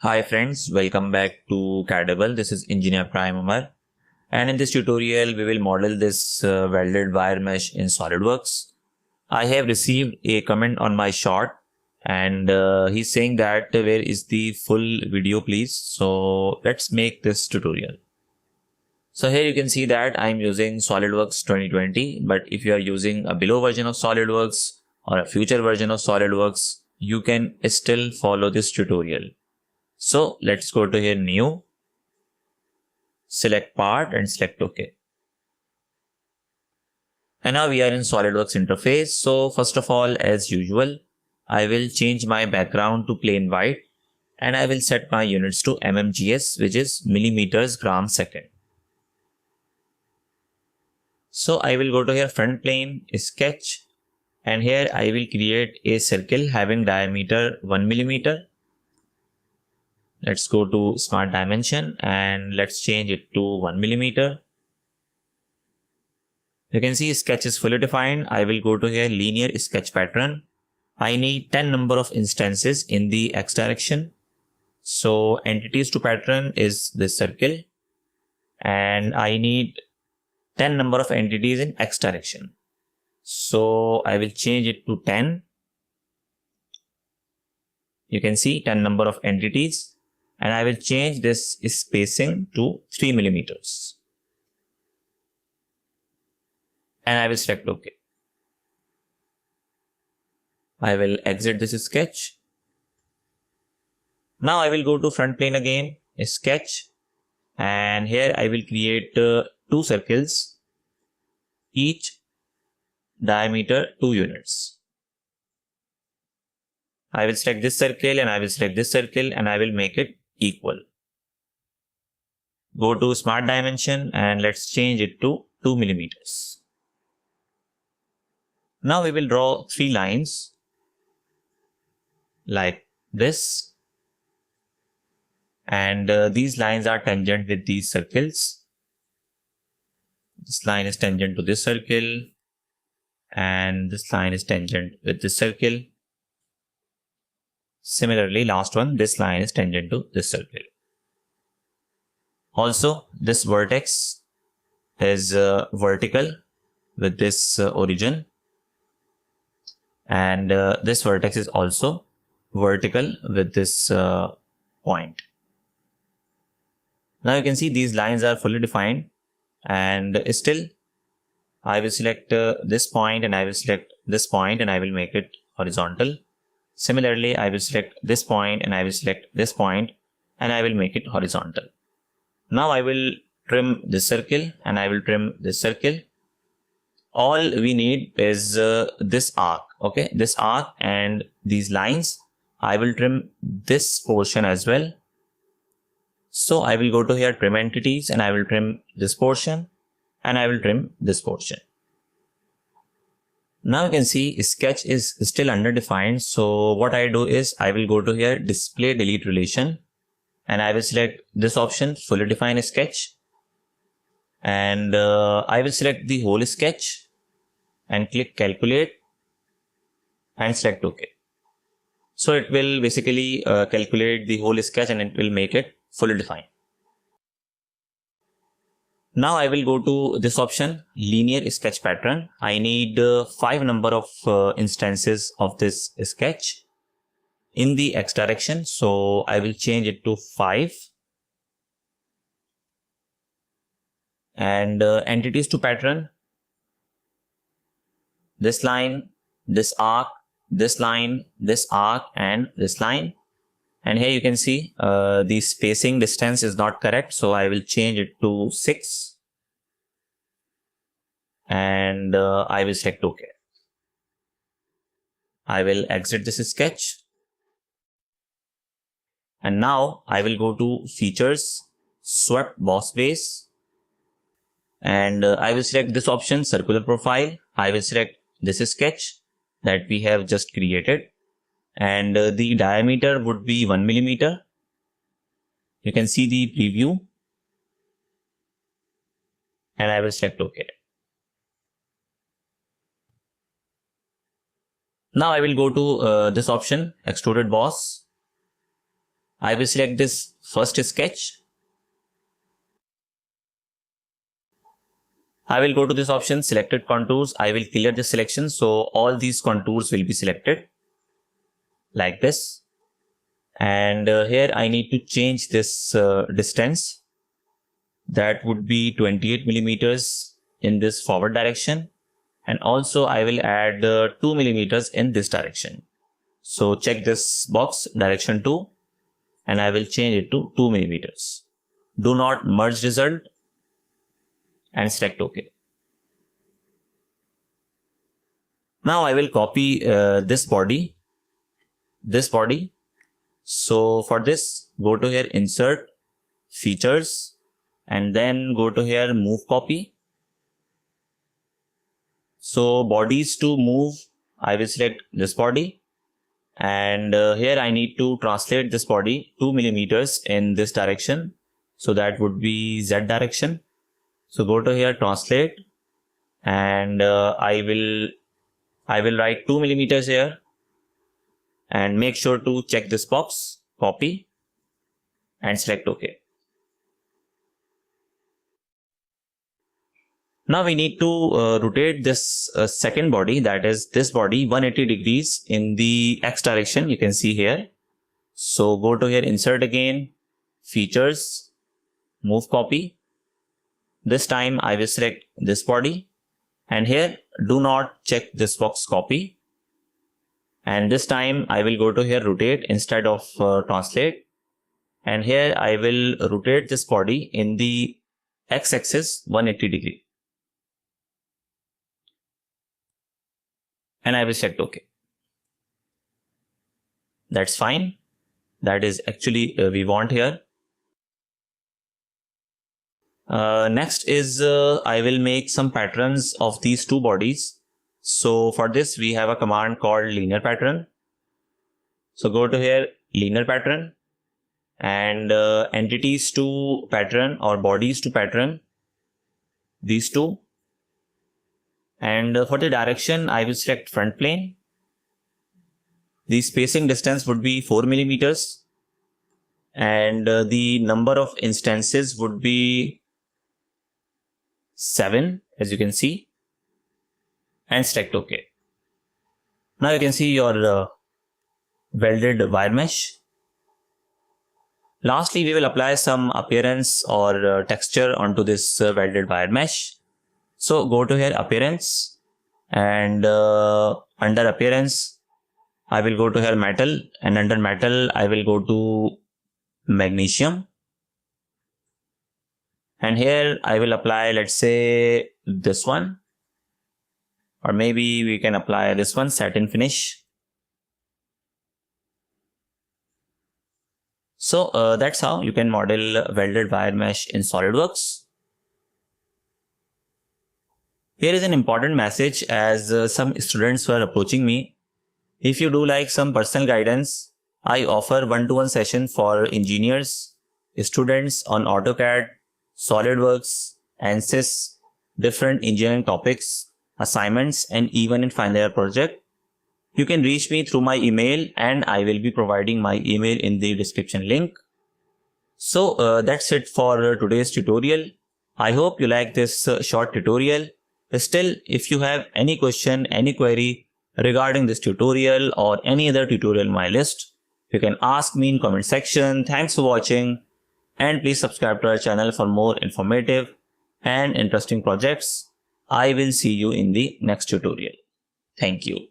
Hi friends, welcome back to CADable. This is engr.ibrahim.omer, and in this tutorial we will model this welded wire mesh in Solidworks. I have received a comment on my shot and he's saying that where is the full video please. So let's make this tutorial. So here you can see that I'm using SolidWorks 2020, but if you are using a below version of SolidWorks or a future version of SolidWorks, you can still follow this tutorial. So let's go to here, new, select part and select OK. And now we are in SolidWorks interface. So first of all, as usual, I will change my background to plain white and I will set my units to mmgs, which is millimeters gram second. So I will go to here, front plane, sketch, and here I will create a circle having diameter 1 millimeter. Let's go to smart dimension and let's change it to 1 millimeter. You can see sketch is fully defined. I will go to here, linear sketch pattern. I need 10 number of instances in the X direction. So entities to pattern is this circle and I need 10 number of entities in X direction. So I will change it to 10. You can see 10 number of entities. And I will change this spacing to 3 millimeters. And I will select OK. I will exit this sketch. Now I will go to front plane again, sketch. And here I will create 2 circles, each diameter 2 units. I will select this circle and I will select this circle and I will make it equal. Go to smart dimension and let's change it to 2 millimeters. Now we will draw 3 lines like this. And these lines are tangent with these circles. This line is tangent to this circle. And this line is tangent with this circle. Similarly, last one, this line is tangent to this circle. Also, this vertex is vertical with this origin. And this vertex is also vertical with this point. Now you can see these lines are fully defined and still I will select this point and I will select this point and I will make it horizontal. Similarly, I will select this point and I will select this point and I will make it horizontal. Now I will trim this circle and I will trim this circle. All we need is this arc, okay? This arc and these lines. I will trim this portion as well. So I will go to here, trim entities, and I will trim this portion and I will trim this portion. Now you can see sketch is still underdefined. So what I do is I will go to here, display delete relation, and I will select this option, fully define sketch. And I will select the whole sketch and click calculate and select OK. So it will basically calculate the whole sketch and it will make it fully defined. Now I will go to this option, linear sketch pattern. I need 5 number of instances of this sketch in the X direction. So I will change it to 5. And entities to pattern, this line, this arc, this line, this arc, and this line. And here you can see the spacing distance is not correct. So I will change it to 6. And I will select OK. I will exit this sketch. And now I will go to features, swept boss base. And I will select this option, circular profile. I will select this sketch that we have just created. And the diameter would be 1 millimeter. You can see the preview. And I will select OK. Now I will go to this option, Extruded Boss. I will select this first sketch. I will go to this option, selected contours. I will clear the selection. So all these contours will be selected like this. And here I need to change this distance. That would be 28 millimeters in this forward direction. And also I will add 2 millimeters in this direction. So check this box, direction 2, and I will change it to 2 millimeters. Do not merge result and select OK. Now I will copy this body. So for this, go to here, insert, features, and then go to here, move copy. So bodies to move, I will select this body. And here I need to translate this body 2 millimeters in this direction. So that would be Z direction. So go to here, translate, and I will write 2 millimeters here, and make sure to check this box, copy, and select OK. Now we need to rotate this second body, that is this body, 180 degrees in the X direction. You can see here. So go to here, insert again, features, move copy. This time I will select this body, and here do not check this box, copy. And this time I will go to here, rotate instead of translate. And here I will rotate this body in the X axis 180 degree. And I will select OK. That's fine. That is actually we want here. Next is I will make some patterns of these two bodies. So for this we have a command called linear pattern. So go to here, linear pattern, and entities to pattern or bodies to pattern, these two. And for the direction, I will select front plane. The spacing distance would be 4 millimeters. And the number of instances would be 7, as you can see. And select OK. Now you can see your welded wire mesh. Lastly, we will apply some appearance or texture onto this welded wire mesh. So go to here, appearance, and under appearance, I will go to here, metal, and under metal, I will go to magnesium. And here I will apply, let's say, this one, or maybe we can apply this one, satin finish. So that's how you can model welded wire mesh in Solidworks. Here is an important message, as some students were approaching me. If you do like some personal guidance, I offer one-to-one session for engineers, students on AutoCAD, Solidworks, ANSYS, different engineering topics, assignments, and even in final year project. You can reach me through my email, and I will be providing my email in the description link. So that's it for today's tutorial. I hope you like this short tutorial. Still, if you have any question, any query regarding this tutorial or any other tutorial in my list, you can ask me in comment section. Thanks for watching, and please subscribe to our channel for more informative and interesting projects. I will see you in the next tutorial. Thank you.